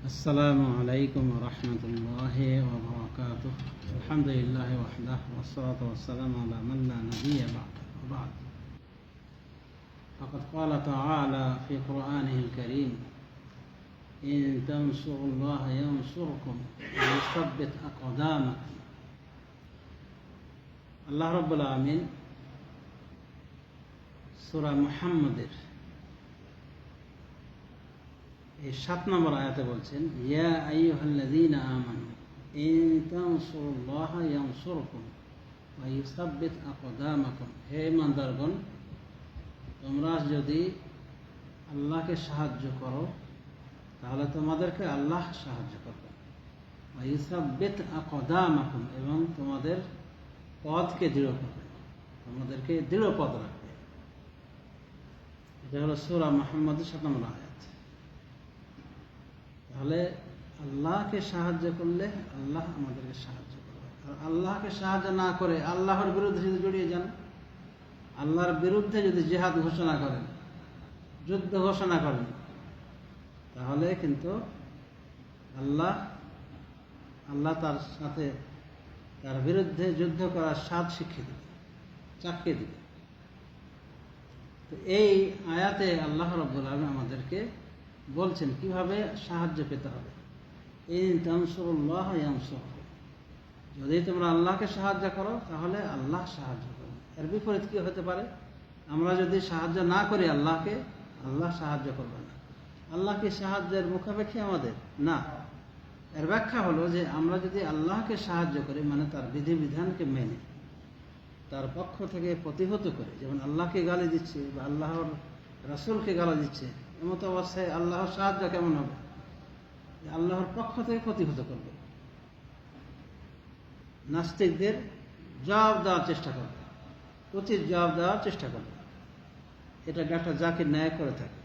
السلام عليكم ورحمة الله وبركاته. الحمد لله وحده والصلاة والسلام على من لا نبي بعد. فقد قال تعالى في قرآنه الكريم: إن تنصروا الله ينصركم ويثبت أقدامكم. আল্লাহ রাব্বুল আলামিন সূরা মুহাম্মাদের এই 7 নম্বর আয়াতে বলছেন, ইয়া আইয়ুহাল্লাযীনা আমানু ইন তানসুরুল্লাহা ইয়ানসুরকুম ওয়া ইউসাব্বিত আকদামাকুম। হে ঈমানদারগণ, তোমরা যদি আল্লাহকে সাহায্য করো তাহলে তোমাদেরকে আল্লাহ সাহায্য করবেন। ওয়া ইউসাব্বিত আকদামাকুম, এবং তোমাদের পথকে দৃঢ় করবেন, তোমাদেরকে দৃঢ় পথ রাখবে। এটা হলো সূরা মুহাম্মাদের 7 নম্বর আয়াত। তাহলে আল্লাহকে সাহায্য করলে আল্লাহ আমাদেরকে সাহায্য করবে। আর আল্লাহকে সাহায্য না করে আল্লাহর বিরুদ্ধে যদি জড়িয়ে যান, আল্লাহর বিরুদ্ধে যদি জিহাদ ঘোষণা করেন, যুদ্ধ ঘোষণা করেন, তাহলে কিন্তু আল্লাহ তার সাথে তার বিরুদ্ধে যুদ্ধ করার স্বাদ শিখিয়ে দিবে, চাপিয়ে দিবে। তো এই আয়াতে আল্লাহ রাব্বুল আলামিন আমাদেরকে বলছেন কিভাবে সাহায্য পেতে হবে। ইন তানসুরুল্লাহা ইয়ানসুরকুম, যদি তোমরা আল্লাহকে সাহায্য করো তাহলে আল্লাহ সাহায্য করবেন। এর বিপরীত কি হতে পারে? আমরা যদি সাহায্য না করি আল্লাহকে, আল্লাহ সাহায্য করবে না। আল্লাহ কি সাহায্যের মুখাপেক্ষী আমাদের? না। এর ব্যাখ্যা হলো যে আমরা যদি আল্লাহকে সাহায্য করি, মানে তার বিধিবিধানকে মেনে তার পক্ষ থেকে প্রতিহত করে, যেমন আল্লাহকে গালি দিচ্ছে বা আল্লাহর রাসূলকে গালি দিচ্ছে, এমত অবস্থায় আল্লাহর সাহায্য কেমন হবে? আল্লাহর পক্ষ থেকে প্রতিহত করবে, নাস্তিকদের জবাব দেওয়ার চেষ্টা করবে, উচিত জবাব দেওয়ার চেষ্টা করবে। এটা ডাক্তার জাকির নায়েক করে থাকে,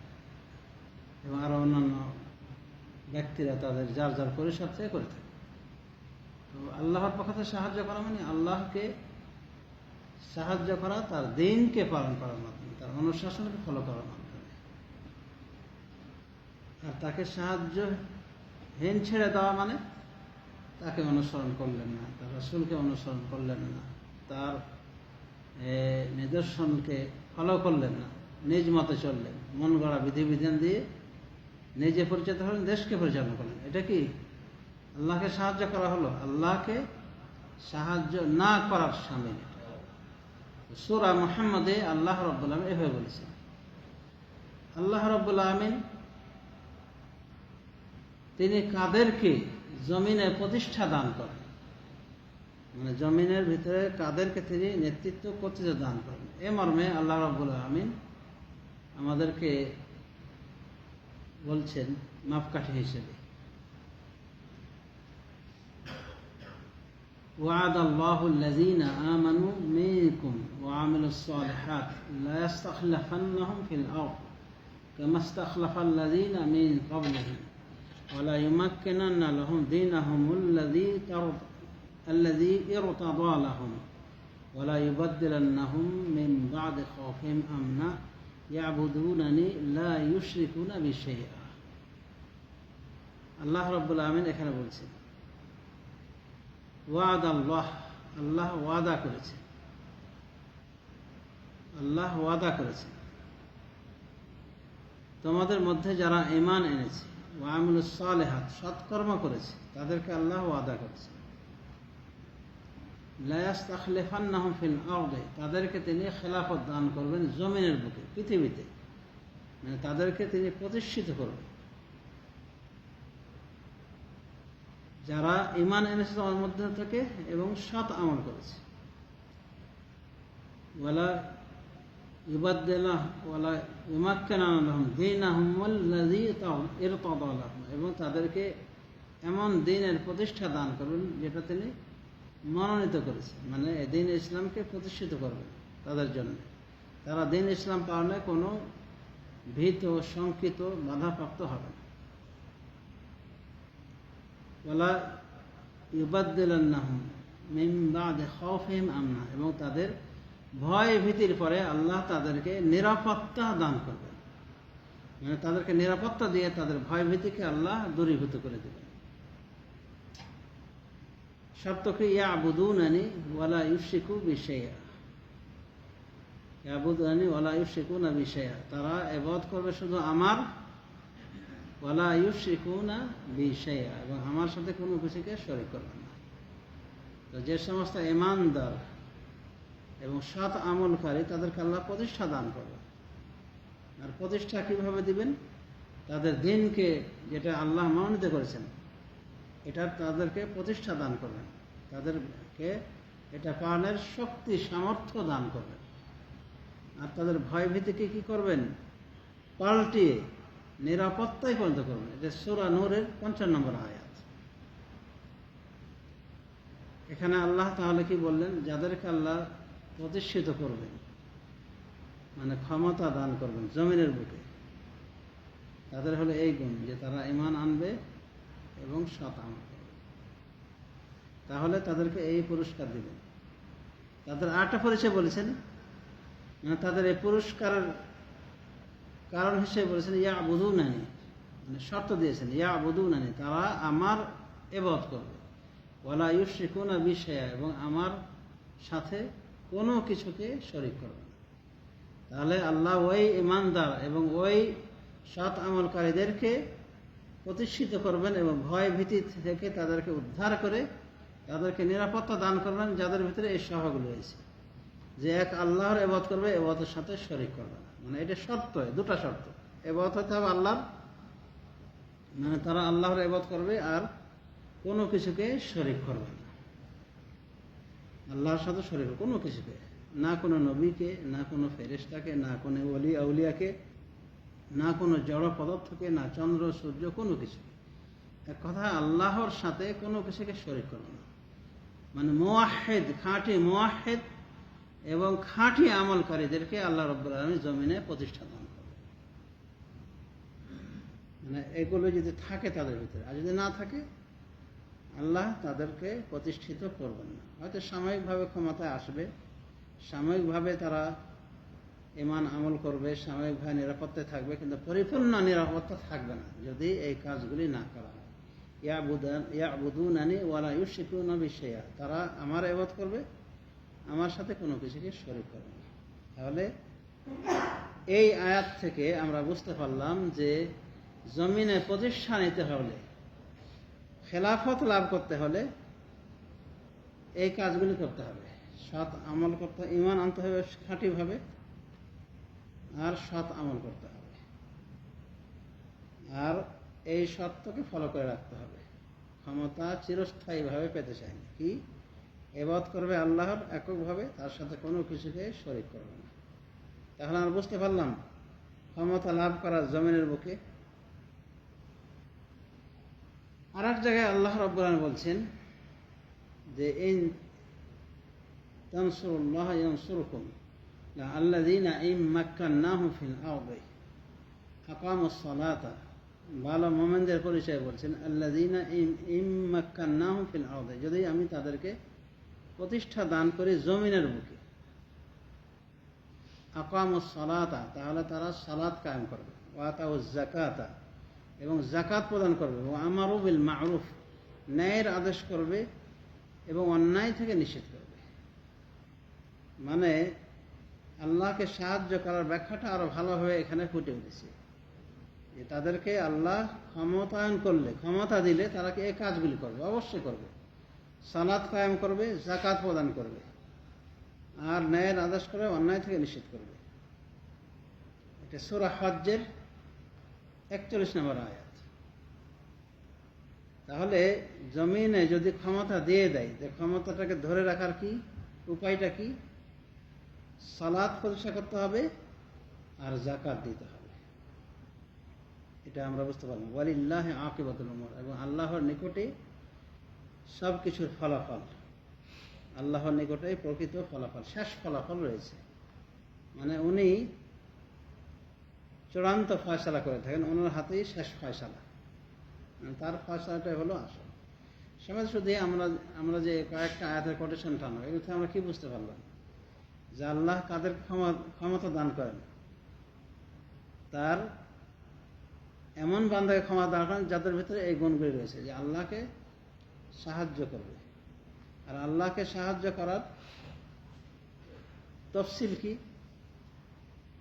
এবং আরো অন্যান্য ব্যক্তিরা তাদের যার যার পরিসর থেকে করে থাকে। তো আল্লাহর পক্ষ থেকে সাহায্য করা মানে আল্লাহকে সাহায্য করা, তার দ্বীনকে পালন করার মাধ্যমে, তার অনুশাসনকে ফলো করার মাধ্যমে। আর তাকে সাহায্যহীন ছেড়ে দেওয়া মানে তাকে অনুসরণ করলেন না, তার রাসূলকে অনুসরণ করলেন না, তার নিদর্শনকে ফলো করলেন না, নিজ মতে চললেন, মন গড়া বিধিবিধান দিয়ে নিজে পরিচিত হলেন, দেশকে পরিচালনা করলেন। এটা কি আল্লাহকে সাহায্য করা হলো? আল্লাহকে সাহায্য না করার শামিল। সূরা মুহাম্মাদে আল্লাহ রাব্বুল আলামিন এভাবে বলেছেন। আল্লাহ রাব্বুল আলামিন তিনি কাদেরকে জমিনে প্রতিষ্ঠা দান করেন, মানে জমিনের ভিতরে কাদেরকে তিনি নেতৃত্ব কর্তৃত্ব দান করেন, এ মর্মে আল্লাহ রাব্বুল আলামিন আমাদেরকে বলছেন মাপকাঠি হিসেবে, وعد الله الذين آمنوا منكم وعملوا الصالحات لا يستخلفنهم في الأرض كما استخلف الذين من قبلهم ولا يمكنن لهم دينهم الذي ارتضى لهم ولا يبدلنهم من بعد خوفهم أمنا يعبدونني لا يشركون بي شيئا। আল্লাহ রাব্বুল আলামিন এখানে বলছেন ওয়াদ আল্লাহ, আল্লাহ ওয়াদা করেছে, আল্লাহ ওয়াদা করেছে তোমাদের মধ্যে যারা ঈমান এনেছে, ওয়া আমিলুস সালিহাত, সৎকর্ম করেছে, তাদেরকে আল্লাহ ওয়াদা করেছে, লা ইস্তাখলিফান্নাহুম ফিল আরদি, তাদেরকে তিনি খেলাফত দান করবেন জমিনের বুকে, পৃথিবীতে, মানে তাদেরকে তিনি প্রতিষ্ঠিত করবেন। যারা ঈমান এনেছে তাদের মধ্যে থেকে এবং সৎ আমল করেছে, ওয়ালা ইউবাদদিলা ওয়ালা ইউমাক্কিনা লাহুম দীনাহুমুল্লাযী ইরতাদা লাহুম, এবং তাদেরকে এমন দ্বীনের প্রতিষ্ঠা দান করবেন যেটা তিনি মনোনীত করেছে, মানে দ্বীন ইসলামকে প্রতিষ্ঠিত করবেন তাদের জন্য। তারা দ্বীন ইসলাম পালনে কোনো ভীত, শঙ্কিত, বাধাপ্রাপ্ত হবে না। ওয়ালা ইউবাদদিলান্নাহুম মিন বা'দি খাউফিহিম আমনা, এবং তাদের ভয় ভীতির পরে আল্লাহ তাদেরকে নিরাপত্তা দান করবেন। মানে তাদেরকে নিরাপত্তা দিয়ে তাদের ভয় ভীতিকে আল্লাহ দূরীভূত করে দেবেন। শর্ত কি? ইয়াবুদুনানি ওয়ালা ইউশরিকু বিশাইআ, ইয়াবুদুনানি ওয়ালা ইউশরিকুনা বিশাইআ, তারা ইবাদত করবে শুধু আমার, ওয়ালা ইউশরিকুনা বিশাইআ, এবং আমার সাথে কোনো কিছুকে শরীক করবে না। তো যে সমস্ত ঈমানদার এবং সৎ আমলকারী তাদেরকে আল্লাহ প্রতিষ্ঠা দান করবে। আর প্রতিষ্ঠা কিভাবে দিবেন? তাদের দিনকে, যেটা আল্লাহ মনোনীত করেছেন, এটা তাদেরকে প্রতিষ্ঠা দান করবেন, তাদেরকে এটা পালনের শক্তি সামর্থ্য দান করবেন। আর তাদের ভয় ভীতিকে কি করবেন? পাল্টিয়ে নিরাপত্তায় পরিণত করবেন। এটা সূরা নূরের 55 নম্বর আয়াত। এখানে আল্লাহ তাহলে কি বললেন? যাদেরকে আল্লাহ প্রতিষ্ঠিত করবেন, মানে ক্ষমতা দান করবেন জমিনের বুকে, তাদের হলো এই গুণ যে তারা ঈমান আনবে এবং সৎ আমল করবে। তাহলে তাদেরকে এই পুরস্কার দিবেন। তাদের 8টা পরিচয় বলেছেন, মানে তাদের এই পুরস্কারের কারণ হিসেবে বলেছেন ইয়াবুদুনানি, মানে শর্ত দিয়েছেন ইয়াবুদুনানি, তারা আমার ইবাদত করবে, ওয়ালা ইউশরিকুনা বিশাইআ, এবং আমার সাথে কোনো কিছুকে শরীক করবে না। তাহলে আল্লাহ ওই ঈমানদার এবং ওই সৎ আমলকারীদেরকে প্রতিষ্ঠিত করবেন এবং ভয় ভীতি থেকে তাদেরকে উদ্ধার করে তাদেরকে নিরাপত্তা দান করবেন, যাদের ভিতরে এই স্বভাবগুলো রয়েছে যে এক আল্লাহর ইবাদত করবে, ইবাদতের সাথে শরীক করবে না। মানে এটা শর্ত, দুটা শর্ত। ইবাদত হতে হবে আল্লাহর, মানে তারা আল্লাহর ইবাদত করবে আর কোনো কিছুকে শরীক করবে না, আল্লাহর সাথে শরীক কোনো কিছুকে, না কোনো নবীকে, না কোনো ফেরেশতাকে, না কোনো ওলি আউলিয়াকে, না কোনো জড় পদার্থকে, না চন্দ্র সূর্য, কোনো কিছু। এক কথা আল্লাহর সাথে কোনো কিছুকে শরীক করবে না। মানে মুওয়াহহিদ, খাঁটি মুওয়াহহিদ এবং খাঁটি আমলকারীদেরকে আল্লাহ রাব্বুল আলামিন জমিনে প্রতিষ্ঠা দান করবে। মানে এগুলো যদি থাকে তাদের ভিতরে, আর যদি না থাকে আল্লাহ তাদেরকে প্রতিষ্ঠিত করবেন না। হয়তো সাময়িকভাবে ক্ষমতায় আসবে, সাময়িকভাবে তারা ঈমান আমল করবে, সাময়িকভাবে নিরাপত্তায় থাকবে, কিন্তু পরিপূর্ণ নিরাপত্তা থাকবে না যদি এই কাজগুলি না করা হয়। ইয়াবুদুনানি ওয়ালা ইউশরিকুনা বিশাইআ, তারা আমার ইবাদত করবে, আমার সাথে কোনো কিছুকে শরীক করবে না। তাহলে এই আয়াত থেকে আমরা বুঝতে পারলাম যে জমিনে প্রতিষ্ঠা নিতে হলে, খেলাফত লাভ করতে হলে এই কাজগুলি করতে হবে। সৎ আমল করতে, ঈমান আনতে হবে খাঁটিভাবে, আর সৎ আমল করতে হবে, আর এই সত্যকে ফলো করে রাখতে হবে। ক্ষমতা চিরস্থায়ীভাবে পেতে চায় না, কি ইবাদত করবে আল্লাহর এককভাবে, তার সাথে কোনো কিছুকে শরীক করবে না। তাহলে আমরা বুঝতে পারলাম ক্ষমতা লাভ করার জমিনের বুকে। আর এক জায়গায় আল্লাহ রাব্বুল আলামিন বলছেন যে ইন তানসুরুল্লাহ ইয়ানসুরকুম আল্লাযীনা ইন মাক্কান্নাহুম ফিল আরদি আকামুস সালাতা। ভালো মুমিনদের পরিচয় বলছেন আল্লাযীনা ইন মাক্কান্নাহুম ফিল আরদি, যদি আমি তাদেরকে প্রতিষ্ঠা দান করি জমিনের বুকে, আকামুস সালাতা, তাহলে তারা সালাত কায়েম করবে, ওয়া আতাউজ যাকাতা, এবং যাকাত প্রদান করবে, ওয়া আমারু বিল মা'রুফ, ন্যায়ের আদেশ করবে এবং অন্যায় থেকে নিষেধ করবে। মানে আল্লাহকে সাহায্য করার ব্যাখ্যাটা আরো ভালোভাবে এখানে ফুটে উঠেছে যে তাদেরকে আল্লাহ ক্ষমতায়ন করলে, ক্ষমতা দিলে তারা কি এই কাজগুলি করবে, অবশ্যই করবে। সালাত কায়েম করবে, যাকাত প্রদান করবে, আর ন্যায়ের আদেশ করবে, অন্যায় থেকে নিষেধ করবে। এটা সূরা হজ্জের 41 নম্বর আয়াত। তাহলে জমিনে যদি ক্ষমতা দিয়ে দেয়, যে ক্ষমতাটাকে ধরে রাখার কি উপায়টা কি? সালাত প্রতিষ্ঠা করতে হবে আর যাকাত দিতে হবে। এটা আমরা বুঝতে পারলাম। ওয়ালিল্লাহি আকিবাতুল উমুর, এবং আল্লাহর নিকটে সব কিছুর ফলাফল, আল্লাহর নিকটে প্রকৃত ফলাফল, শেষ ফলাফল রয়েছে। মানে উনি চূড়ান্ত ফয়সালা করে থাকেন, ওনার হাতেই শেষ ফয়সালা, তার ফয়সালাটাই হলো আসল। সমাজ শুধু আমরা যে কয়েকটা আয়াতের কোটেশন টানো, এগুলো থেকে আমরা কি বুঝতে পারলাম? যে আল্লাহ কাদের ক্ষমতা দান করেন, তার এমন বান্দাকে ক্ষমা দান করেন যাদের ভিতরে এই গুণগুলি রয়েছে, যে আল্লাহকে সাহায্য করবে। আর আল্লাহকে সাহায্য করার তফসিল কি,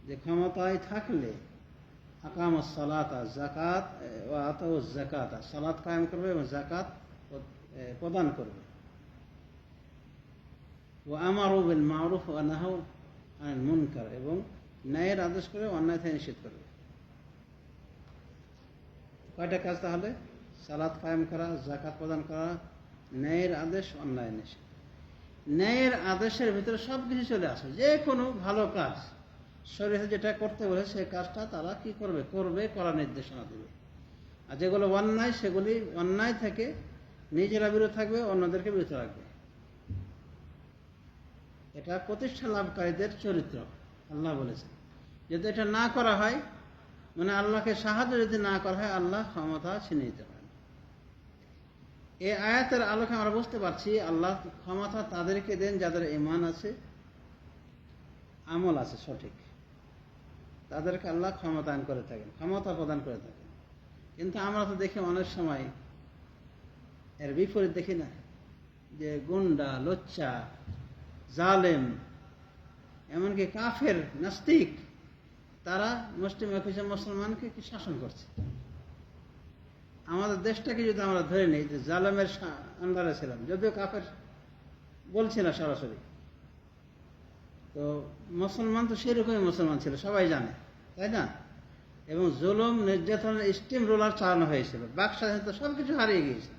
যে ক্ষমতায় থাকলে আকামাস সালাতা যাকাত ওয়া আতাউজ যাকাতা, সালাত কায়েম করবে এবং যাকাত প্রদান করবে। ওয়া আমারু বিল মারুফ ওয়া নাহাউ আনিল মুনকার, এবং ন্যায়ের আদেশ করে অন্যায় থেকে নিষেধ করবে। কয়টা কাজ তাহলে? সালাত কায়েম করা, যাকাত প্রদান করা, ন্যায়ের আদেশ, অন্যায় নিষেধ। ন্যায়ের আদেশের ভিতরে সব কিছু চলে আসে। যে কোনো ভালো কাজ শরীয়তে যেটা করতে বলে সেই কাজটা তারা কি করবে? করবে, করার নির্দেশনা দেবে। আর যেগুলো অন্যায় সেগুলি অন্যায় থেকে নিজেরা বিরত থাকবে, অন্যদেরকে বিরত রাখবে। এটা প্রতিষ্ঠা লাভকারীদের চরিত্র। আল্লাহ বলেছেন যদি এটা না করা হয়, মানে আল্লাহকে সাহায্য যদি না করা হয়, আল্লাহ ক্ষমতা ছিনিয়ে নিতে পারেন। এই আয়াতের আলোকে আমরা বুঝতে পারছি আল্লাহ ক্ষমতা তাদেরকে দেন যাদের ঈমান আছে, আমল আছে সঠিক, তাদেরকে আল্লাহ ক্ষমতায়ন করে থাকেন, ক্ষমতা প্রদান করে থাকেন। কিন্তু আমরা তো দেখি অনেক সময় এর বিপরীত দেখি না, যে গুন্ডা, লোচ্চা, জালেম, এমনকি কাফের, নাস্তিক, তারা মুসলিম একুশে মুসলমানকে কি শাসন করছে। আমাদের দেশটাকে যদি আমরা ধরে নিই যে জালেমের আন্ডারে ছিলাম, যদিও কাফের বলছি না সরাসরি, তো মুসলমান তো সেরকমই মুসলমান ছিল, সবাই জানে, তাই না? এবং জুলুম, নির্যাতনের স্টিম রোলার চালানো হয়েছিল, বাক স্বাধীনতা সব কিছু হারিয়ে গিয়েছে।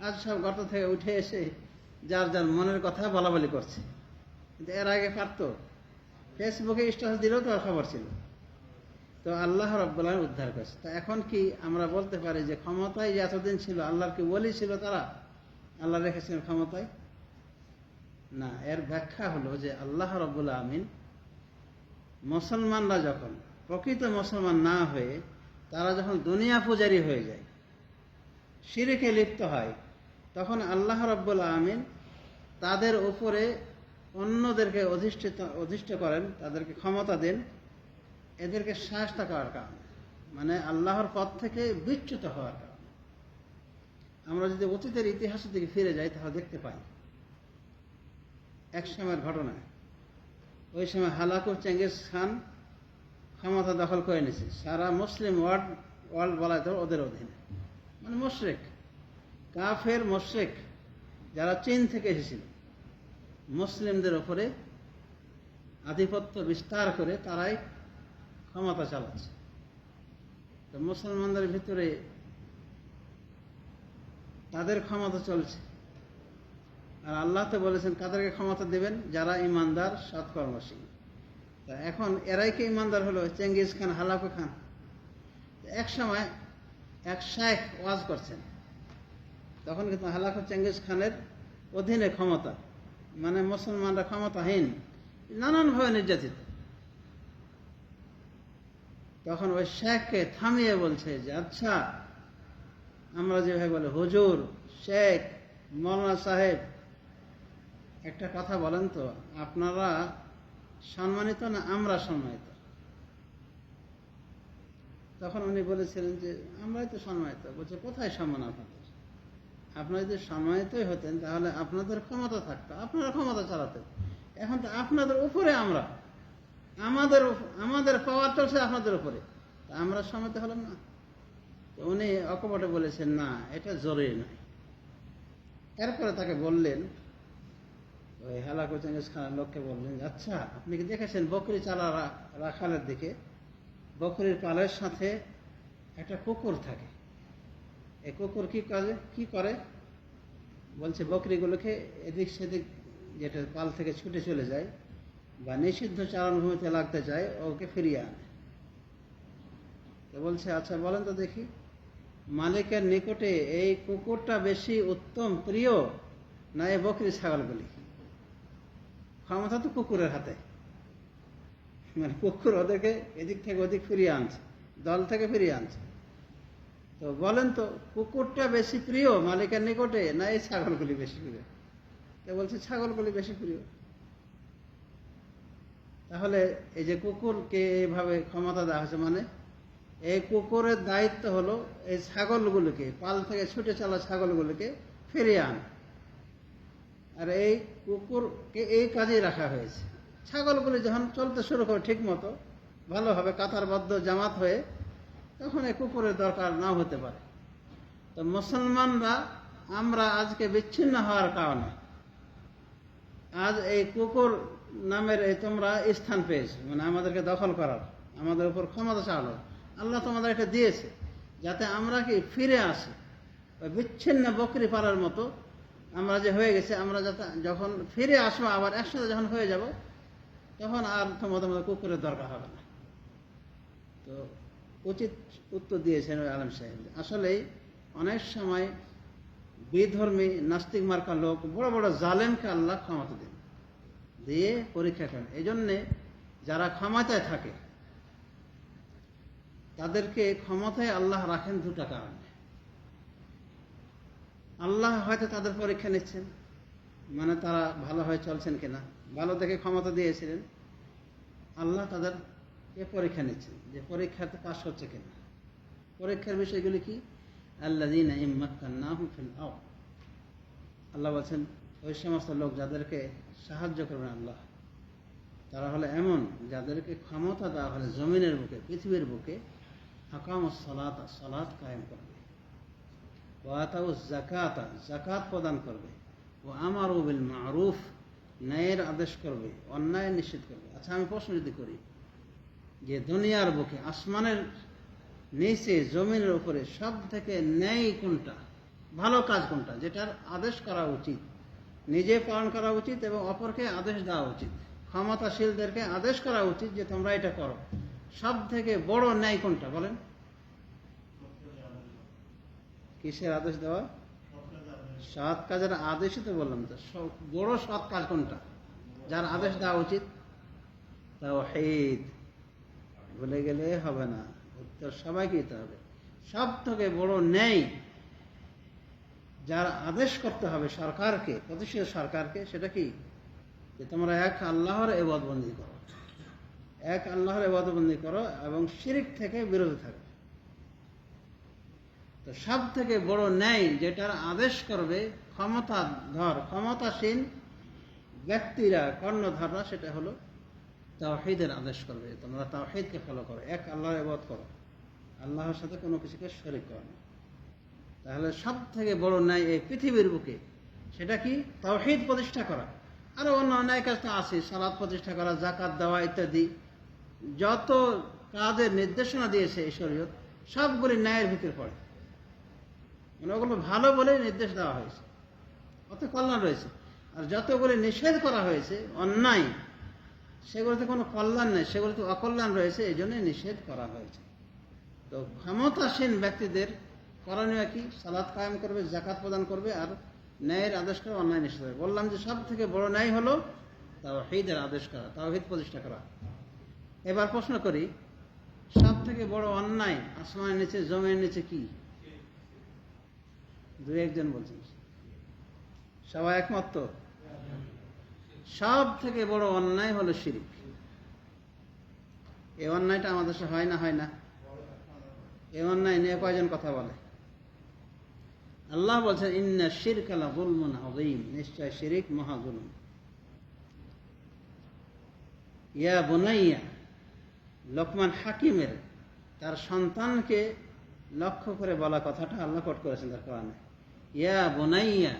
আজ সব গর্ত থেকে উঠে এসে যার যার মনের কথা বলা বলি করছে। কিন্তু এর আগে পারতো, ফেসবুকে স্ট্যাটাস দিলেও তো খবর ছিল। তো আল্লাহ রাব্বুল আলামিন উদ্ধার করেছে। তা এখন কি আমরা বলতে পারি যে ক্ষমতায় যে এতদিন ছিল, আল্লাহর কি ওলি ছিল তারা? আল্লাহ রেখেছিলেন ক্ষমতায়? না, এর ব্যাখ্যা হলো যে আল্লাহ রাব্বুল আলামিন মুসলমানরা যখন প্রকৃত মুসলমান না হয়ে তারা যখন দুনিয়া পূজারী হয়ে যায়, শিরকে লিপ্ত হয়, তখন আল্লাহ রাব্বুল আলামিন তাদের উপরে অন্যদেরকে অধিষ্ঠিত করেন, তাদেরকে ক্ষমতা দেন, এদেরকে শাস্তি করার কারণে, মানে আল্লাহর পথ থেকে বিচ্যুত হওয়ার কারণে। আমরা যদি অতীতের ইতিহাসের দিকে ফিরে যাই তাহলে দেখতে পাই এক সময়ের ঘটনা। ওই সময় হালাকু চেঙ্গিস খান ক্ষমতা দখল করে নিয়েছে, সারা মুসলিম ওয়ার্ল্ড বলা তো ওদের অধীনে, মানে মুশরিক, কাফের মুশরিক যারা চীন থেকে এসেছিল, মুসলিমদের উপরে আধিপত্য বিস্তার করে তারাই ক্ষমতা চালাচ্ছে। তো মুসলমানদের ভিতরে তাদের ক্ষমতা চলছে। আর আল্লাহ তো বলেছেন কাদেরকে ক্ষমতা দেবেন? যারা ইমানদার, সৎকর্মশীল। তা এখন এরাই কি ইমানদার হলো? Genghis Khan, Hulagu Khan. এক সময় এক শায়েখ ওয়াজ করছেন, তখন কিন্তু হালাকু চেঙ্গিস খানের অধীনে ক্ষমতা, মানে মুসলমানরা ক্ষমতাহীন, নানানভাবে নির্যাতিত। তখন ওই শেখকে থামিয়ে বলছে যে আচ্ছা, আমরা যেভাবে বলে হুজুর, শেখ, মৌলানা সাহেব, একটা কথা বলেন তো, আপনারা সম্মানিত না আমরা সম্মানিত? তখন উনি বলেছিলেন যে আমরাই তো সম্মানিত। বলছে কোথায় সম্মান আপনাদের? আপনারা যদি সম্মানিতই হতেন তাহলে আপনাদের ক্ষমতা থাকতো, আপনারা ক্ষমতা চালাতেন। এখন তো আপনাদের উপরে আমরা, আমাদের পাওয়ার চলছে আপনাদের উপরে, আমরা সম্মানিত হলাম না? তো উনি অকপটে বলেছেন না, এটা জরুরি নয়। এরপরে তাকে বললেন, ওই হালাকু চেঙ্গিস খানের লোককে বললেন, আচ্ছা আপনি কি দেখেছেন বকরি চালা রাখালের দিকে বকরির পালের সাথে একটা কুকুর থাকে, এই কুকুর কি করে? বলছে বকরিগুলোকে এদিক সেদিক, যেটা পাল থেকে ছুটে চলে যায় বা নিষিদ্ধ চারণভূমিতে লাগতে চায়, ওকে ফিরিয়ে আনে। তো বলছে আচ্ছা বলেন তো দেখি, মালিকের নিকটে এই কুকুরটা বেশি উত্তম, প্রিয়, না এই বকরি ছাগলগুলি? ক্ষমতা তো কুকুরের হাতে, মানে কুকুর ওদেরকে এদিক থেকে ওদিক ফিরিয়ে আনছে, দল থেকে ফিরিয়ে আনছে। তো বলেন তো কুকুরটা বেশি প্রিয় মালিকের নিকটে, না এই ছাগলগুলি বেশি প্রিয়? তো বলছে ছাগলগুলি বেশি প্রিয়। তাহলে এই যে কুকুরকে এইভাবে ক্ষমতা দেওয়া হয়েছে, মানে এই কুকুরের দায়িত্ব হলো এই ছাগলগুলোকে, পাল থেকে ছুটে চলা ছাগলগুলোকে ফিরিয়ে আনা। আর এই কুকুরকে এই কাজেই রাখা হয়েছে। ছাগলগুলি যখন চলতে শুরু করে ঠিক মতো ভালোভাবে কাতারবদ্ধ জামাত হয়ে, তখন এই কুকুরের দরকার নাও হতে পারে। তো মুসলমানরা আমরা আজকে বিচ্ছিন্ন হওয়ার কারণে আজ এই কুকুর নামের এই তোমরা স্থান পেয়েছো, মানে আমাদেরকে দখল করার, আমাদের উপর ক্ষমতা চালানো। আল্লাহ তোমাদের এটা দিয়েছে যাতে আমরা কি ফিরে আসি। ওই বিচ্ছিন্ন বকরি পাড়ার মতো আমরা যে হয়ে গেছে, আমরা যাতে যখন ফিরে আসবো আবার একসাথে যখন হয়ে যাব, তখন আর তোমাদের মতো কুকুরের দরকার হবে না। তো উচিত উত্তর দিয়েছেন ওই আলেম সাহেব। আসলেই অনেক সময় বিধর্মী নাস্তিক মার্কা লোক বড় বড় জালেমকে আল্লাহ ক্ষমতা দেন, দিয়ে পরীক্ষা করেন। এই জন্যে যারা ক্ষমতায় থাকে তাদেরকে ক্ষমতায় আল্লাহ রাখেন দুটা কারণে। আল্লাহ হয়তো তাদের পরীক্ষা নিচ্ছেন, মানে তারা ভালো হয়ে চলছেন কিনা, ভালো দেখে ক্ষমতা দিয়েছিলেন। আল্লাহ তাদেরকে পরীক্ষা নিচ্ছেন যে পরীক্ষাতে পাস হচ্ছে কিনা। পরীক্ষার বিষয়গুলি কি? আল্লাযীনা ইম্মাক্কান্নাহুম ফিল আরদ, আল্লাহ বলছেন ওই সমস্ত লোক যাদেরকে সাহায্য করবেন আল্লাহ, তারা হলো এমন যাদেরকে ক্ষমতা দেওয়া হলে জমিনের বুকে, পৃথিবীর বুকে, আকামুস সালাতা, সালাত কায়েম করবে, ওয়া আতাউজ যাকাতা, যাকাত প্রদান করবে, ওয়া আমারু বিল মা'রুফ, ন্যায়ের আদেশ করবে, অন্যায় নিষেধ করবে। আচ্ছা, আমি প্রশ্ন যদি করি যে দুনিয়ার বুকে, আসমানের নিচে, জমিনের উপরে সব থেকে ন্যায় কোনটা, ভালো কাজ কোনটা, যেটার আদেশ করা উচিত, নিজে পালন করা উচিত এবং অপরকে আদেশ দেওয়া উচিত, ক্ষমতাশীলদেরকে আদেশ করা উচিত যে তোমরা এটা করো, সব থেকে বড় ন্যায় কোনটা বলেন? কিসের আদেশ দেওয়া? সৎ কাজের আদেশই তো বললাম। তো বড় সৎ কাজ কোনটা, যার আদেশ দেওয়া উচিত? তাওহীদ। ভুলে গেলে হবে না, উত্তর সবাইকে দিতে হবে। সব থেকে বড় ন্যায় যার আদেশ করতে হবে সরকারকে, প্রতিষ্ঠিত সরকারকে, সেটা কি? যে তোমরা এক আল্লাহর ইবাদতবন্দি করো, এক আল্লাহর ইবাদতবন্দি করো এবং শিরক থেকে বিরত থাকো। তো সব থেকে বড় ন্যায় যেটার আদেশ করবে ক্ষমতাসীন ব্যক্তিরা, কর্ণধাররা, সেটা হলো তাওহীদের আদেশ করবে। তোমরা তাওহীদকে ফলো করো, এক আল্লাহর ইবাদত করো, আল্লাহর সাথে কোনো কিছুকে শরীক করো না। তাহলে সব থেকে বড় ন্যায় এই পৃথিবীর বুকে সেটা কি? তাওহীদ প্রতিষ্ঠা করা। আরো অন্য অন্যায় কাজ তো আছে, সালাত প্রতিষ্ঠা করা, যাকাত দেওয়া ইত্যাদি, যত কাজের নির্দেশনা দিয়েছে এই শরীয়ত, সবগুলি ন্যায়ের ভিতরে পড়ে। মানে ওগুলো ভালো বলে নির্দেশ দেওয়া হয়েছে, অত কল্যাণ রয়েছে। আর যতগুলি নিষেধ করা হয়েছে অন্যায়, সেগুলোতে কোনো কল্যাণ নেই, সেগুলোতে অকল্যাণ রয়েছে, এই জন্য নিষেধ করা হয়েছে। তো ক্ষমতাসীন ব্যক্তিদের করণীয় কি? সালাত কায়েম করবে, যাকাত প্রদান করবে, আর ন্যায়ের আদেশ করে, অন্যায় নিষেধ করবে। বললাম যে সব থেকে বড় ন্যায় হলো তাওহীদের আদেশ করা, তাওহীদ প্রতিষ্ঠা করা। এবার প্রশ্ন করি, সব থেকে বড় অন্যায় আসমানের নিচে, জমির নিচে কি? দুই একজন বলছেন, সবাই একমত তো? সব থেকে বড় অন্যায় হলো শিরক। এই অন্যায়টা আমাদের দেশে হয় না? হয় না? এই অন্যায় নিয়ে কয়জন কথা বলে? আল্লাহ বলছেন ইন্না শিরকা লাযুলমুন আযীম, নিশ্চয় শিরক মহা জুলুম। ইয়া বুনাইয়া, লোকমান হাকিমের তার সন্তানকে লক্ষ্য করে বলা কথাটা আল্লাহ কোট করেছেন তার কোরআনে। ইয়া বুনাইয়া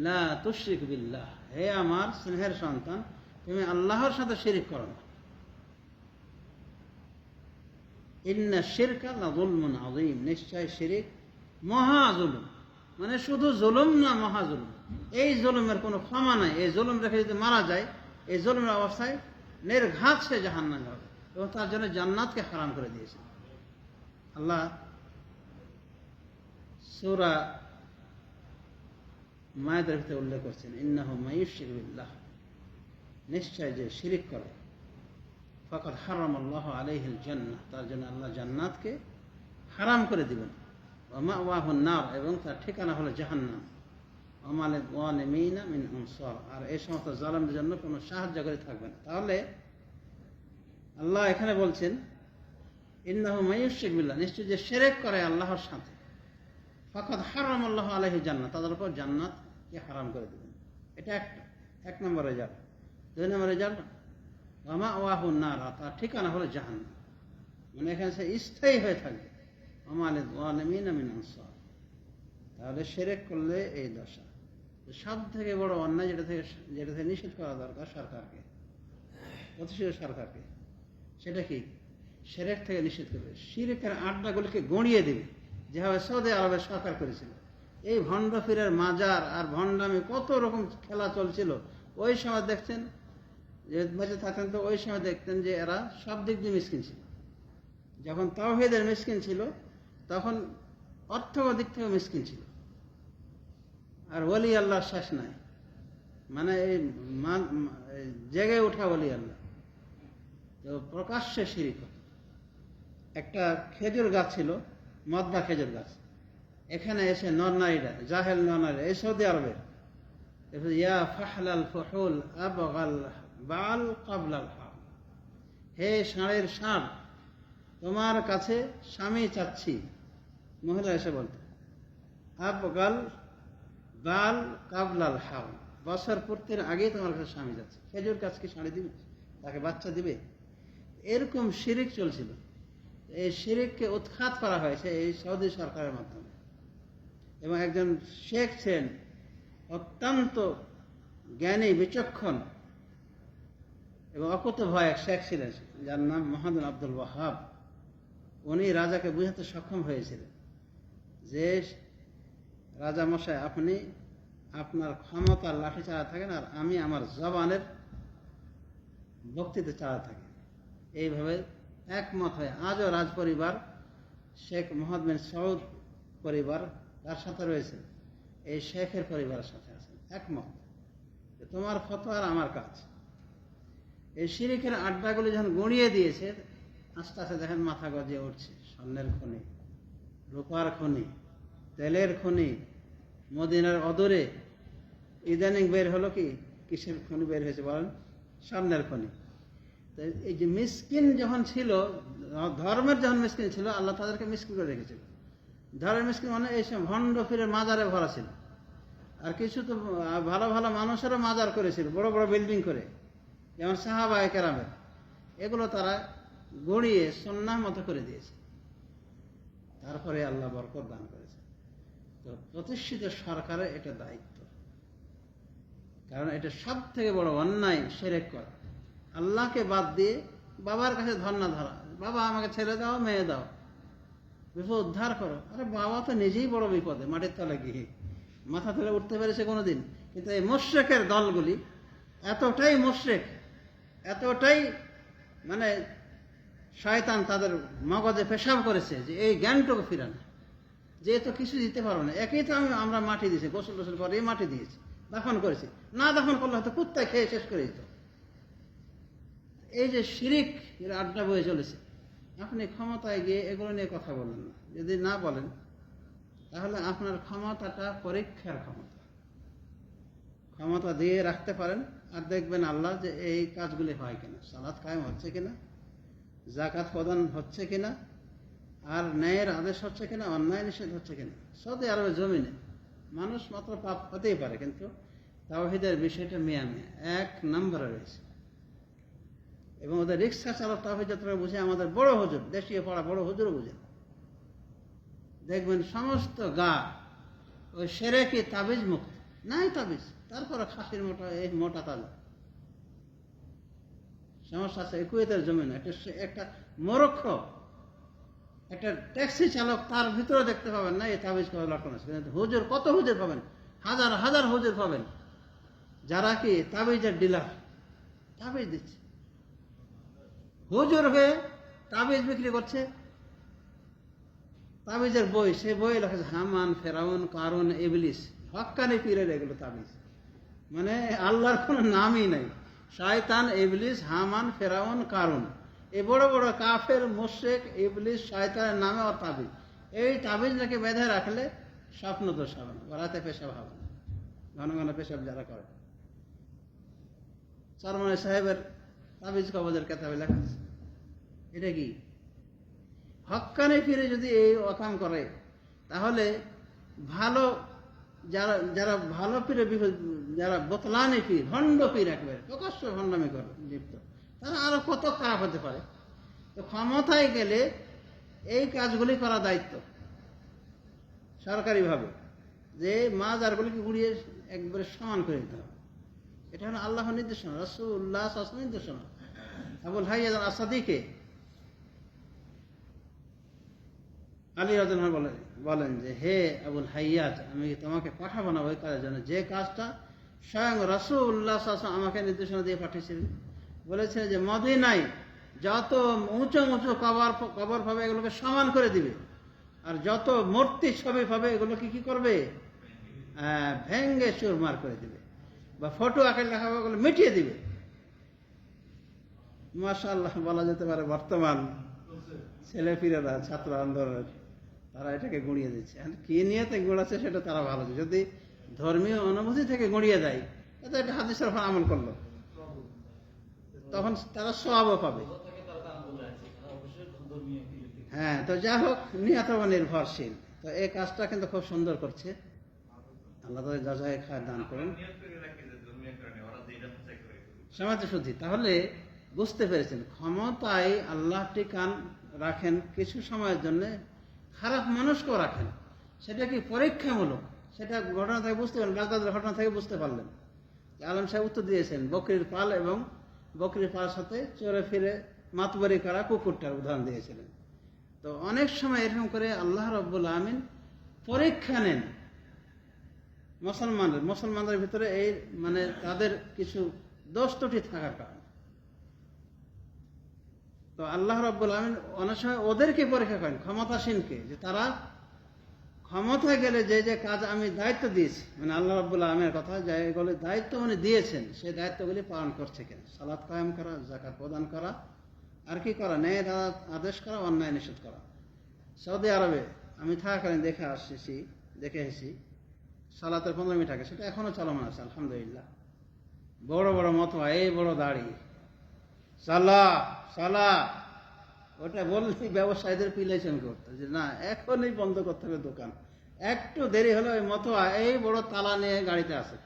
লা তুশরিক বিল্লাহ, হে আমার স্নেহের সন্তান, তুমি আল্লাহর সাথে শিরক করো না। ইন্না শিরকা লাযুলমুন আযীম, নিশ্চয় শিরক মহা জুলুম। মানে শুধু জুলুম না, মহা জুলুম। এই জুলুমের কোনো ক্ষমা নাই। এই জুলুম রেখে যদি মারা যায়, এই জুলুমের অবস্থায় নির্ঘাত সে জাহান্নামে হবে, এবং তার জন্য জান্নাতকে হারাম করে দিয়েছে। আল্লাহ সূরা মায়েদের ভিতরে উল্লেখ করছেন, ইন্নাহু মাইয়ুশরিক বিল্লাহ, নিশ্চয় যে শিরিক করে, ফাকাদ হারামাল্লাহু আলাইহিল জান্নাহ, তার জন্য আল্লাহ জান্নাতকে হারাম করে দিবেন। ওয়া মাওয়াহুন নার, এবং তার ঠিকানা হলো জাহান্নাম। ওয়া মা লিয-যালিমিনা মিন আনসার, আর এই সমস্ত জালেমদের জন্য কোনো সাহায্যকারী থাকবে না। তাহলে আল্লাহ এখানে বলছেন ইন্নাহু মাইয়ুশরিক বিল্লাহ, নিশ্চয় যে শিরক করে আল্লাহর সাথে, ফাকাদ হারামাল্লাহু আলাইহি জান্নাত, তাদের উপর জান্নাতকে হারাম করে দিবেন। এটা এক নম্বর রেজাল্ট। 2 নম্বর রেজাল্ট, ওয়া মাওয়াহুন নার, তার ঠিকানা হলো জাহান্নাম, মানে এখানে সে স্থায়ী হয়ে থাকবে। ওয়া মা লিয-যালিমিনা মিন আনসার। তাহলে শিরক করলে এই দশা। সব থেকে বড় অন্যায় যেটা থেকে নিষেধ করা দরকার সরকারকে, প্রতিষ্ঠিত সরকারকে, সেটা কি? শিরক থেকে নিষেধ করবে, শিরকের আড্ডাগুলিকে গড়িয়ে দেবে, যেভাবে সৌদি আরবের সরকার করেছিল। এই ভণ্ড ফিরের মাজার আর ভণ্ডামি কত রকম খেলা চলছিল। ওই সময় দেখছেন যে বেঁচে থাকতেন, তো ওই সময় দেখতেন যে এরা সব দিক দিয়ে মিসকিন ছিল। যখন তাওহীদের মিসকিন ছিল, তখন অর্থগত দিক থেকে মিসকিন ছিল। আর ওলি আল্লাহর শেষ নাই, মানে এই জেগে ওঠা ওলি আল্লাহ। তো প্রকাশ্যে শিরিক হতো। একটা খেজুর গাছ ছিল, মদবা খেজুর গাছ, এখানে এসে নরনারীরা, জাহেল নরনারীরা, এই সৌদি আরবের, ইয়া ফাহলাল ফুহুল আবগাল বাল কাবলাল হাম, হে ষাঁড়ের ষাঁড়, তোমার কাছে স্বামী চাচ্ছি। মহিলা এসে বলতো, আবগাল বাল কাবলাল হাম, বছর পূর্তির আগেই তোমার কাছে স্বামী যাচ্ছে। খেজুর গাছ কি শাড়ি দিবে? তাকে বাচ্চা দিবে? এরকম শিরিক চলছিল। এই শিরিককে উৎখাত করা হয়েছে এই সৌদি সরকারের মাধ্যমে। এবং একজন শেখ ছিলেন, অত্যন্ত জ্ঞানী, বিচক্ষণ এবং অকুত ভয় এক শেখ ছিলেন, যার নাম মোহাম্মদ আব্দুল ওয়াহাব। উনি রাজাকে বুঝাতে সক্ষম হয়েছিলেন যে, রাজা মশাই, আপনি আপনার ক্ষমতার লাঠি চালা থাকেন, আর আমি আমার জবানের বক্তৃতা চালা থাকি। এইভাবে একমত হয়ে আজও রাজ পরিবার, শেখ মোহাম্মদ বিন সৌদ পরিবার তার সাথে রয়েছে, এই শেখের পরিবারের সাথে আছেন, একমত তোমার ফতোয়া আর আমার কাজ। এই শিরিকের আড্ডাগুলি যখন গড়িয়ে দিয়েছে, আস্তে আস্তে দেখেন মাথা গজিয়ে উঠছে। স্বর্ণের খনি, রূপার খনি, তেলের খনি, মদিনার অদূরে ইদানিং বের হলো কি, কিসের খনি বের হয়েছে বলেন? স্বর্ণের খনি। তো এই যে মিসকিন যখন ছিল, ধর্মের যখন মিসকিন ছিল, আল্লাহ তাদেরকে মিসকিন করে রেখেছিল। ধর্মের মিসকিন মানে এই সব ভণ্ড ফিরে মাজারে ভরা ছিল। আর কিছু তো ভালো ভালো মানুষেরও মাজার করেছিল, বড় বড় বিল্ডিং করে, যেমন সাহাবায়ে কেরামের। এগুলো তারা গড়িয়ে সুন্নাহ মতো করে দিয়েছে। তারপরে আল্লাহ বরকত দান করেছে। তো প্রতিষ্ঠিত সরকারের এটা দায়িত্ব, কারণ এটা সব থেকে বড় অন্যায় শিরক করা। আল্লাহকে বাদ দিয়ে বাবার কাছে ধর্ণা ধরা, বাবা আমাকে ছেড়ে দাও, মেয়ে দাও, বিপদ উদ্ধার করো। আরে বাবা তো নিজেই বড় বিপদে, মাটির তলে গিয়ে মাথা তুলে উঠতে পেরেছে কোনোদিন? কিন্তু এই মুশরিকের দলগুলি এতটাই মুশরিক, এতটাই মানে শয়তান তাদের মগজে পেশাব করেছে যে এই জ্ঞানটুকু ফিরানো, যে তো কিছু দিতে পারো না, একই তো আমরা মাটি দিয়েছি, গোসল টোসল করে এই মাটি দিয়েছি, দাফন করেছি, না দাফন করলে হয়তো কুত্তায় খেয়ে শেষ করে দিত। এই যে শিরিক এর আড্ডা বয়ে চলেছে, আপনি ক্ষমতায় গিয়ে এগুলো নিয়ে কথা বলেন না। যদি না বলেন, তাহলে আপনার ক্ষমতাটা পরীক্ষার ক্ষমতা। ক্ষমতা দিয়ে রাখতে পারেন, আর দেখবেন আল্লাহ যে এই কাজগুলি হয় কিনা, সালাত কায়েম হচ্ছে কিনা, যাকাত প্রদান হচ্ছে কিনা, আর ন্যায়ের আদেশ হচ্ছে কিনা, অন্যায় নিষেধ হচ্ছে কিনা। সৌদি আরবের জমিনে মানুষ মাত্র পাপ হতেই পারে, কিন্তু তাওহীদের বিষয়টা মিয়া এক নম্বরে রয়েছে। এবং ওদের রিক্সা চালক তাওহীদ যতটা বুঝে, আমাদের বড় হুজুর, দেশীয় পড়া বড় হুজুরও বুঝেন, দেখবেন সমস্ত গা ওই শিরকি তাবিজ মুক্ত, নাই তাবিজ, তারপরে খাসির মোটা, এই মোটা তাবিজ। সমস্যা আছে কুয়েতের জমিনে একটা মূর্খ একটা ট্যাক্সি চালক, তার ভিতরে দেখতে পাবেন না এই তাবিজ করে লটকানো আছে। কিন্তু হুজুর, কত হুজুর পাবেন, হাজার হাজার হুজুর পাবেন, যারা কি তাবিজের ডিলার, তাবিজ দিচ্ছে, হুজুর হয়ে তাবিজ বিক্রি করছে। তাবিজের বই, সে বই লেখা হামান, ফেরাউন, কারুন, ইবলিস, হক্কানি পীরের এগুলো তাবিজ, মানে আল্লাহর কোনো নামই নাই। শয়তান, ইবলিস, হামান, ফেরাউন, কারুন, এই বড় বড় কাফের, মুশরিক, ইবলিস, শয়তানের নামে ওর তাবিজ। এই তাবিজ নাকি বেঁধে রাখলে স্বপ্ন দোষ হবে না, রাতে পেশাব হবে না, ঘন ঘন পেশাব যারা করে। সরমনি সাহেবের তাবিজ কবজের কেতাবে লেখা আছে। এটা কি? হক্কানি পীরে যদি এই অকাম করে, তাহলে ভালো যারা যারা ভালো পীরে যারা বোতলানি পীর, ভণ্ড পীর, একেবারে প্রকাশ্য ভণ্ডামি করে লিপ্ত, তারা আরো কত খারাপ হতে পারে। তো ক্ষমতায় গেলে এই কাজগুলি করা দায়িত্ব সরকারিভাবে, যে মাজারগুলিকে গুড়িয়ে একবারে সমান করে দিতে হবে। এটা হলো আল্লাহর নির্দেশনা, রাসূলুল্লাহ সাল্লাল্লাহু আলাইহি ওয়াসাল্লামের নির্দেশনা। আবুল হাইয়াজ আসাদিকে আলী রাদিয়াল্লাহু আনহু বলেন যে, হে আবুল হাইয়াজ, আমি তোমাকে পাঠাবো না ওই কাজের জন্য যে কাজটা স্বয়ং রাসূলুল্লাহ সাল্লাল্লাহু আলাইহি ওয়াসাল্লাম আমাকে নির্দেশনা দিয়ে পাঠিয়েছিলেন। বলেছিলেন যে মদিনায় যত উঁচু উঁচু কবর পাবে এগুলোকে সমান করে দিবে, আর যত মূর্তি ছবি পাবে এগুলোকে কি করবে, ভেঙ্গে চুরমার করে দিবে, বা ফটো আঁকে লেখা হবে ওগুলো মিটিয়ে দিবে। মাশাআল্লাহ বলা যেতে পারে বর্তমান ছেলেপিলেরা, ছাত্র আন্দোলনের, তারা এটাকে গুঁড়িয়ে দিচ্ছে। কি নিয়েতে গুঁড়াচ্ছে সেটা তারা ভালো, যদি ধর্মীয় অনুভূতি থেকে গুঁড়িয়ে দেয়, এটা একটা হাদিসের উপর আমল করলো, তখন তারা সওয়াবও পাবে। হ্যাঁ, তো যা হোক, নিয়ত নির্ভরশীল। তো এই কাজটা কিন্তু খুব সুন্দর করছে, আল্লাহ তাদের জাযায়ে খায়র দান করুন। সমাজে শুদ্ধি, তাহলে বুঝতে পেরেছেন ক্ষমতায় আল্লাহ টিকান রাখেন কিছু সময়ের জন্য, খারাপ মানুষকেও রাখেন। সেটা কি পরীক্ষামূলক, সেটা ঘটনা থেকে বুঝতে পারলেন, বাগদাদের ঘটনা থেকে বুঝতে পারলেন। আলম সাহেব উত্তর দিয়েছেন, বকরির পাল এবং বকরির পাল সাথে চড়ে ফিরে মাতবরি করা কুকুরটার উদাহরণ দিয়েছিলেন। তো অনেক সময় এরকম করে আল্লাহ রাব্বুল আমিন পরীক্ষা নেন মুসলমানদের ভিতরে, এই মানে তাদের কিছু দোষ ত্রুটি থাকার কারণে। তো আল্লাহ রাব্বুল আমিন অনেক সময় ওদেরকে পরীক্ষা করেন, ক্ষমতাসীনকে, যে তারা ক্ষমতায় গেলে যে যে কাজ আমি দায়িত্ব দিয়েছি, মানে আল্লাহ রাব্বুল আমিনের কথা, যে এগুলি দায়িত্ব উনি দিয়েছেন, সেই দায়িত্বগুলি পালন করছে কিনা। সালাত কায়েম করা, যাকাত প্রদান করা, আর কি করা, ন্যায় আদেশ করা, অন্যায় নিষেধ করা। সৌদি আরবে আমি থাকাকালীন দেখে এসেছি সালাতের 15 মিনিট আগে, সেটা এখনো চলমান আছে আলহামদুলিল্লাহ। বড় বড় মতোয়া, এই বড় দাড়ি, সালা ওটা বললেই ব্যবসায়ীদের পিলেছেন করতে, যে না এখনই বন্ধ করতে হবে দোকান। একটু দেরি হলে ওই মতোয়া এই বড় তালা নিয়ে গাড়িতে আসে,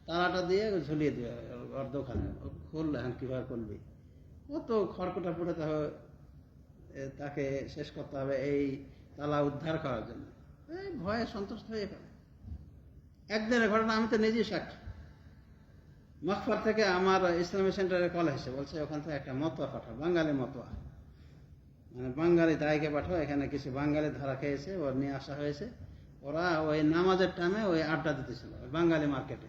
তালাটা দিয়ে ঝুলিয়ে দেবে ওর দোকানে। খুললে কিভাবে করবি, কত খড়কুটা পুড়াতে হবে, তাকে শেষ করতে হবে এই তালা উদ্ধার করার জন্য। এই ভয়ে সন্তুষ্ট হয়ে গেল। একদিনের ঘটনা, আমি তো নিজেই সাক্ষী। মকফর থেকে আমার ইসলামী সেন্টারে কল এসে বলছে, ওখান থেকে একটা মতোয়া পাঠাও, বাঙালি মতোয়া, মানে বাঙালি দায়কে পাঠাও, এখানে কিছু বাঙালি ধরা খেয়েছে, ওর নিয়ে আসা হয়েছে। ওরা ওই নামাজের টাইমে ওই আড্ডা দিতেছিল বাঙালি মার্কেটে,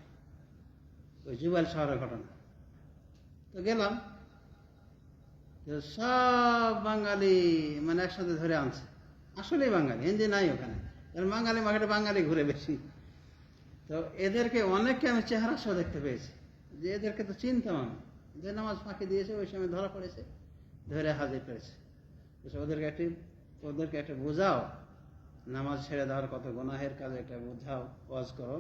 ওই জুবাইল শহরের ঘটনা। তো গেলাম, সব বাঙালি মানে একসাথে ধরে আনছে, আসলেই বাঙালি, হিন্দি নাই ওখানে, কারণ বাঙালি মার্কেটে বাঙালি ঘুরে বেশি। তো এদেরকে অনেককে আমি চেহারা সহ দেখতে পেয়েছি, যে এদেরকে তো চিনতাম আমি, যে নামাজ ফাঁকি দিয়েছে ওই সময় ধরা পড়েছে, ধরে হাজির করেছে। ওদেরকে একটা বোঝাও, নামাজ ছেড়ে দেওয়ার কত গুনাহের কাজ, একটা বোঝাও, ওয়াজ করো।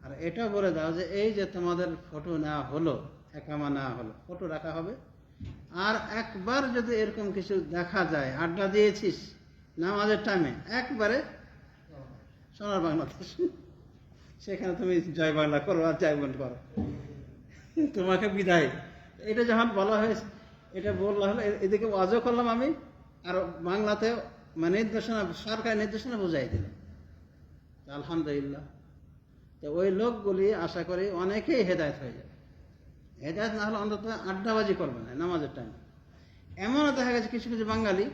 আর এটাও বলে দাও যে এই যে তোমাদের ফটো নেওয়া হলো, একামা নেওয়া হলো, ফটো রাখা হবে, আর একবার যদি এরকম কিছু দেখা যায়, আড্ডা দিয়েছিস নামাজের টাইমে, একবারে সোনার বাংলাদেশ, সেখানে তুমি জয় বাংলা করো আর জয় বন্ধ করো, তোমাকে বিদায়। এটা যখন বলা হয়েছে, এটা বললা হলো, এদিকে ওয়াজও করলাম আমি, আর বাংলাতে মানে নির্দেশনা, সরকারি নির্দেশনা বুঝাই দিলাম। আলহামদুলিল্লাহ। তো ওই লোকগুলি আশা করি অনেকেই হেদায়েত হয়ে যাবে। হেদায়েত না হলে অন্তত আড্ডাবাজি করবে না নামাজের টাইমে। এমনও দেখা গেছে কিছু কিছু বাঙালি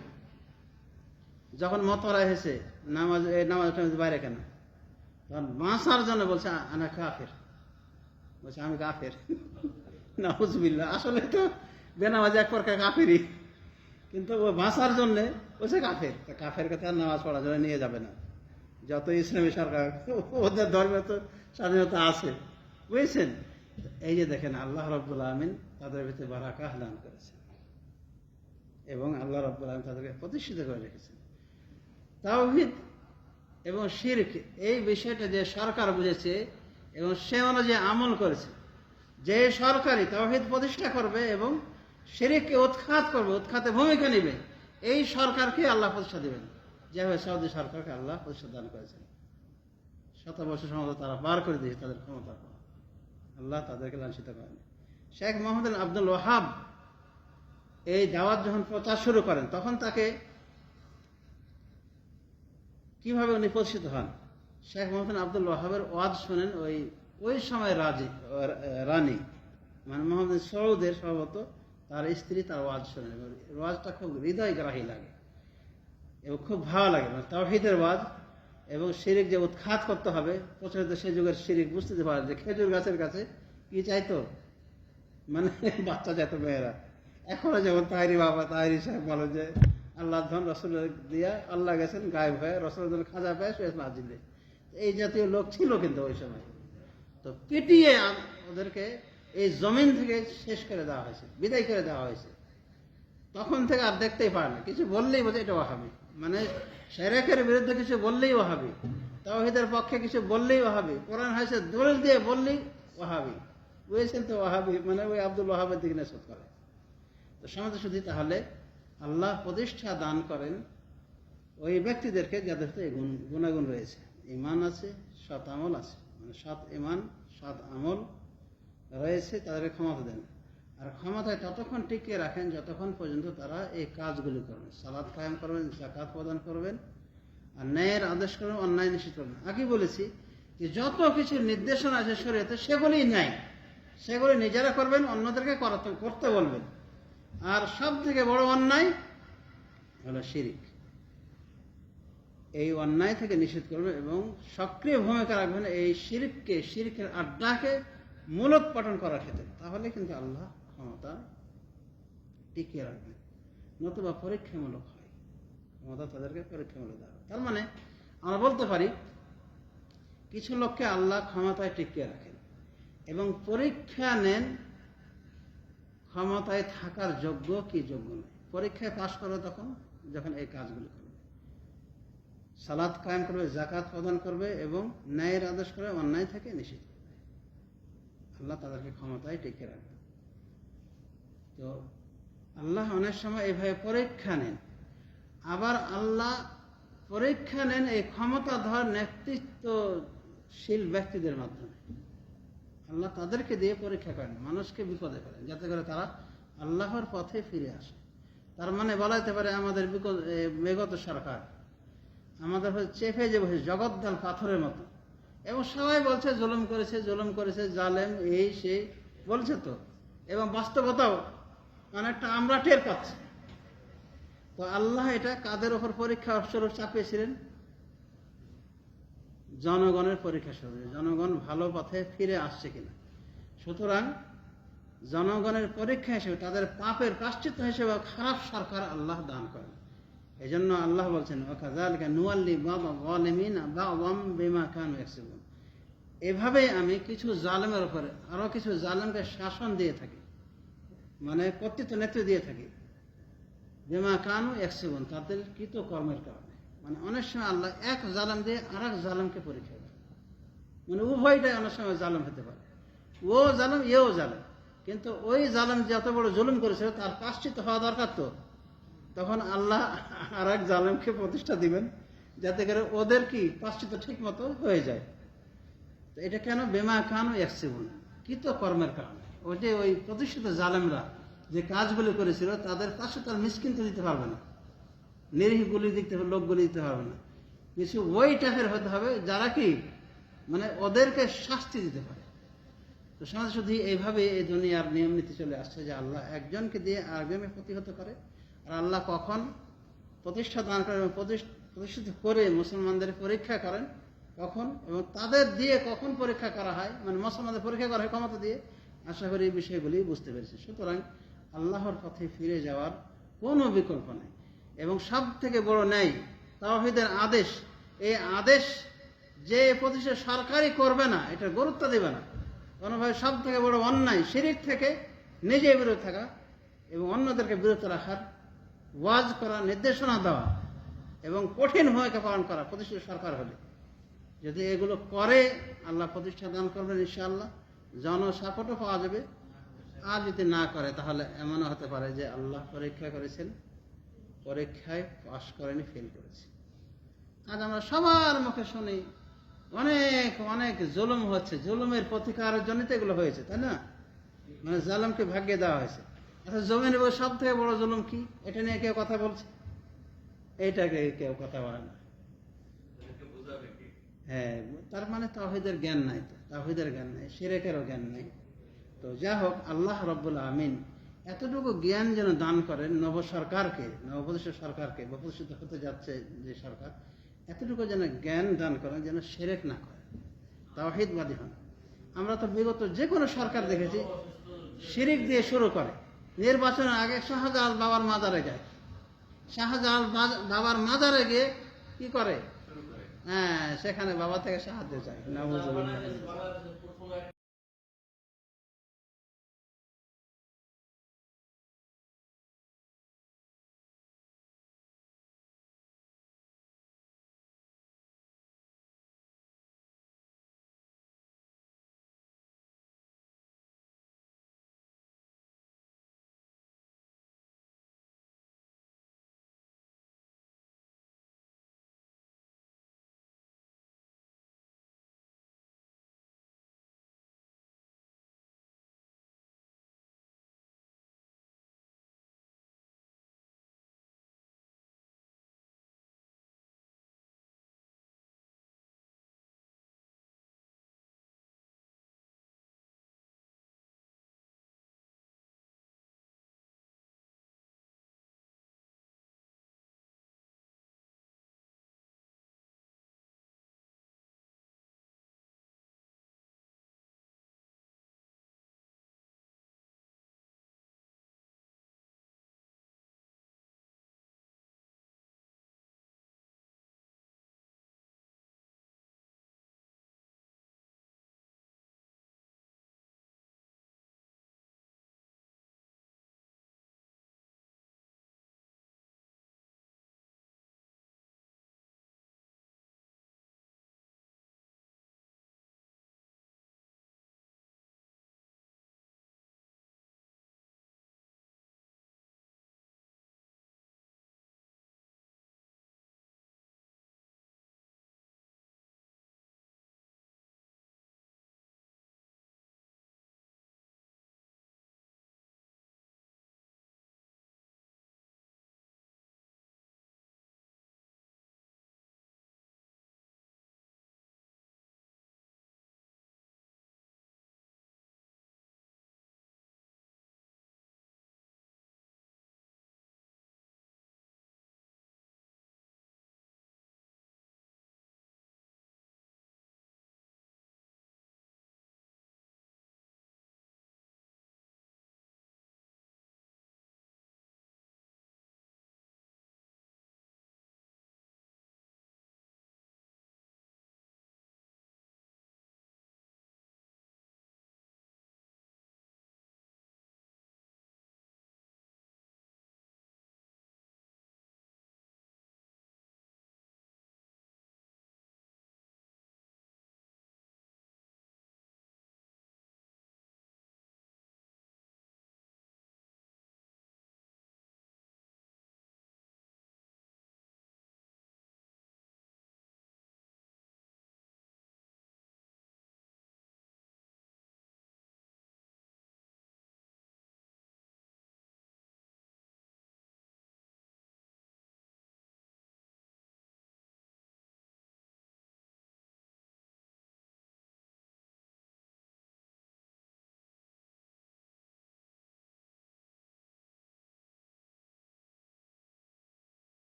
যখন মতরা এসেছে নামাজের টাইমে বাইরে কেন, তখন বাঁচার জন্য বলছে আনা কাফের, বলছে আমি কাফের, নাউজুবিল্লাহ। আসলে তো বেনামাজি এক প্রকার কাফেরই, কিন্তু ও বাঁচার জন্যে বলছে কাফের। কাফের কথা নামাজ পড়ার জন্য নিয়ে যাবে না, যত ইসলামী সরকার, ওদের ধর্মে তো স্বাধীনতা আছে, বুঝেছেন। এই যে দেখেন, আল্লাহ রাব্বুল আমিন তাদের ভিতরে বারাকাহ দান করেছেন, এবং আল্লাহ রাব্বুল আমিন তাদেরকে প্রতিষ্ঠিত করে রেখেছেন। তাওহীদ এবং শিরক, এই বিষয়টা যে সরকার বুঝেছে এবং সে অনুযায়ী আমল করেছে, যে সরকারি তাওহীদ প্রতিষ্ঠা করবে এবং শিরককে উৎখাত করবে, উৎখাতে ভূমিকা নেবে, এই সরকারকে আল্লাহ প্রতিষ্ঠা দেবেন, যেভাবে সৌদি সরকারকে আল্লাহ প্রতিষ্ঠা দান করেছেন। 7 বছর সময় তারা পার করে দিয়েছে তাদের ক্ষমতা, আল্লাহ তাদেরকে লাঞ্ছিত করেন। শেখ মোহাম্মদ আব্দুল ওয়াহাব এই দাওয়াত যখন প্রচার শুরু করেন, তখন তাকে কিভাবে উনি প্রতিষ্ঠিত হন? শেখ মোহাম্মদ আব্দুল ওয়াহাবের ওয়াজ শুনেন ওই সময় রানী মানে মোহাম্মদ সৌদের সম্ভবত তার স্ত্রী তার ওয়াজ শোনেন। ওয়াজটা খুব হৃদয়গ্রাহী লাগে এবং খুব ভালো লাগে, মানে তাওহীদের ওয়াজ এবং শিরিক যে উৎখাত করতে হবে, প্রচলিত সে যুগের শিরিক বুঝতে পারে যে খেজুর গাছের কাছে কি চাইতো, মানে বাচ্চা চাইতো মেয়েরা। এখনো যেমন তাহেরি বাবা তাহেরি সাহেব বলে যে আল্লাহ ধন রসুল দিয়া আল্লাহ গেছেন গায়েব হয়ে, রসুল খাজা পায় শুয়ে নাজিলে। এই জাতীয় লোক ছিল কিন্তু ওই সময়। তো পিটিয়ে ওদেরকে এই জমিন থেকে শেষ করে দেওয়া হয়েছে, বিদায় করে দেওয়া হয়েছে। তখন থেকে আর দেখতেই পারে না, কিছু বললেই বোঝে এটা ওয়াহাবি, মানে শিরকের বিরুদ্ধে কিছু বললেই ওয়াহাবি, তাওহীদের পক্ষে কিছু বললেই ওয়াহাবি, কোরআন হাদিসে দলিল দিয়ে বললেই ওয়াহাবি। বুঝেছেন তো? ওয়াহাবি মানে ওই আব্দুল ওয়াহাবের দিকে নিসবত করে। তো সমাজে শুধু তাহলে আল্লাহ প্রতিষ্ঠা দান করেন ওই ব্যক্তিদেরকে যাদের এই গুণাগুণ রয়েছে, ঈমান আছে, সৎ আমল আছে, মানে সৎ ঈমান সৎ আমল রয়েছে, তাদেরকে ক্ষমতা দেন। আর ক্ষমতায় ততক্ষণ টিকিয়ে রাখেন যতক্ষণ পর্যন্ত তারা এই কাজগুলি করবেন, সালাত কায়েম করবেন, যাকাত প্রদান করবেন, আর ন্যায়ের আদেশ করবেন, অন্যায় নিষেধ করবেন। আগে বলেছি যে যত কিছু নির্দেশনা আছে শরীয়তে সেগুলি ন্যায়, সেগুলি নিজেরা করবেন, অন্যদেরকে করতে বলবেন। আর সব থেকে বড় অন্যায় হলো শিরিক। এই অন্যায় থেকে নিষেধ করবেন এবং সক্রিয় ভূমিকা রাখবেন এই শিরিকের আড্ডাকে মূলোৎপাটন করার ক্ষেত্রে। তাহলে কিন্তু আল্লাহ ক্ষমতা টিকিয়ে রাখবেন, নতুবা পরীক্ষামূলক হয়, ক্ষমতা তাদেরকে পরীক্ষামূলক দেওয়া। তার মানে আমরা বলতে পারি কিছু লোককে আল্লাহ ক্ষমতায় টিকিয়ে রাখেন এবং পরীক্ষা নেন ক্ষমতায় থাকার যোগ্য কি যোগ্য নয়। পরীক্ষায় পাশ করবে তখন যখন এই কাজগুলো করবে, সালাত কায়েম করবে, যাকাত প্রদান করবে এবং ন্যায়ের আদেশ করবে, অন্যায় থেকে নিষেধ করবে। আল্লাহ তাদেরকে ক্ষমতায় টিকে রাখবে। তো আল্লাহ অনেক সময় এইভাবে পরীক্ষা নেন। আবার আল্লাহ পরীক্ষা নেন এই ক্ষমতাধর নেতৃত্বশীল ব্যক্তিদের মাধ্যমে। আল্লাহ তাদেরকে দিয়ে পরীক্ষা করেন, মানুষকে বিপদে ফেলেন, যাতে করে তারা আল্লাহর পথে ফিরে আসে। তার মানে বলা যেতে পারে আমাদের বিগত সরকার আমাদের চেপে যে বসে জগদ্দল পাথরের মতো, এবং সবাই বলছে জুলুম করেছে, জালেম এই সেই বলছে তো, এবং বাস্তবতাও অনেকটা আমরা টের পাচ্ছি। তো আল্লাহ এটা কাদের ওপর পরীক্ষা স্বরূপ চাপিয়েছিলেন? জনগণের পরীক্ষা স্বরূপ, জনগণ ভালো পথে ফিরে আসছে কিনা। সুতরাং জনগণের পরীক্ষা হিসেবে, তাদের পাপের প্রায়শ্চিত্ত হিসেবে খারাপ সরকার আল্লাহ দান করেন। এই জন্য আল্লাহ বলছেন ওয়াকাযালিকা নুওয়াল্লি বা'দাল যালিমিনা বা'দাম বিমা কানু ইয়াকসিবুন। এভাবে আমি কিছু জালেমের উপরে আরো কিছু জালেমকে শাসন দিয়ে থাকি, মানে কর্তৃত্ব নেতৃত্ব দিয়ে থাকি, বিমা কানু ইয়াকসিবুন, তাদের কৃত কর্মের কারণে। মানে অনেক সময় আল্লাহ এক জালেম দিয়ে আর এক জালেমকে পরীক্ষা দেন, মানে উভয়টাই অনেক সময় জালেম হতে পারে, ও জালেম এও জালেম। কিন্তু ওই জালেম যত বড় জুলুম করেছিল তার প্রায়শ্চিত্ত হওয়া দরকার, তো তখন আল্লাহ আর এক জালেমকে প্রতিষ্ঠা দিবেন যাতে করে ওদের কি প্রায়শ্চিত্ত ঠিক মতো হয়ে যায়। তো এটা কেন? বিমা কানু ইয়াকসিবুন, কৃত কর্মের কারণে। ওই প্রতিষ্ঠিত জালেমরা যে কাজগুলি করেছিল তাদের প্রায়শ্চিত্ত মিসকিন তো দিতে পারবে না, নিরীহগুলি দিতে হবে, লোকগুলি দিতে পারবে না, কিছু ওই টাইপের হতে হবে যারা কি মানে ওদেরকে শাস্তি দিতে পারে। তো সমাজ শুধু এইভাবে এই দুনিয়ার নিয়ম নীতি চলে আসছে যে আল্লাহ একজনকে দিয়ে আরেকজনকে প্রতিহত করে, আর আল্লাহ কখন প্রতিষ্ঠা দান করেন এবং প্রতিষ্ঠিত করে মুসলমানদের পরীক্ষা করেন কখন, এবং তাদের দিয়ে কখন পরীক্ষা করা হয়, মানে মুসলমানদের পরীক্ষা করা হয় ক্ষমতা দিয়ে। আশা করি এই বিষয়গুলি বুঝতে পেরেছি। সুতরাং আল্লাহর পথে ফিরে যাওয়ার কোনো বিকল্প নেই। এবং সব থেকে বড় ন্যায় তাওহীদের আদেশ, এই আদেশ যে প্রতিষ্ঠা সরকারই করবে না, এটা গুরুত্ব দেবে না কোনোভাবে। সব থেকে বড় অন্যায় শিরিক থেকে নিজে বিরত থাকা এবং অন্যদেরকে বিরত রাখার ওয়াজ করা, নির্দেশনা দেওয়া এবং কঠিন ভূমিকা পালন করা প্রতিষ্ঠিত সরকার হলে। যদি এগুলো করে আল্লাহ প্রতিষ্ঠা দান করবেন ইনশাআল্লাহ, জনসাপোর্টও পাওয়া যাবে। আর যদি না করে তাহলে এমনও হতে পারে যে আল্লাহ পরীক্ষা করেছেন পরীক্ষায় পাশ করেনি, ফেল করেছে। আজ আমরা সবার মুখে শুনি অনেক অনেক জুলুম হচ্ছে, জুলুমের প্রতিকারের জন্য তো এগুলো হয়েছে, তাই না? মানে জালেমকে ভাগ্যে দেওয়া হয়েছে। আচ্ছা, জমির উপর সব থেকে বড় জুলুম কি, এটা নিয়ে কেউ কথা বলছে? এইটাকে কেউ কথা বলে না। হ্যাঁ, তার মানে তাওহীদের জ্ঞান নাই, তো তাওহীদের জ্ঞান নাই, শিরকেরও জ্ঞান নাই। তো যা হোক, আল্লাহ রাব্বুল আমিন এতটুকু জ্ঞান যেন দান করেন নব সরকারকে, নবপ্রতিষ্ঠিত সরকারকে, প্রতিষ্ঠিত হতে যাচ্ছে যে সরকার, এতটুকু যেন জ্ঞান দান করেন, যেন শিরক না করে, তাওহীদবাদী হন। আমরা তো বিগত যে কোনো সরকার দেখেছি শিরিক দিয়ে শুরু করে। নির্বাচনের আগে শাহজালাল বাবার মাজারে যায়, শাহজালাল বাবার মাজারে গিয়ে কি করে? হ্যাঁ, সেখানে বাবা থেকে সাহায্য চায়। নাউজুবিল্লাহ।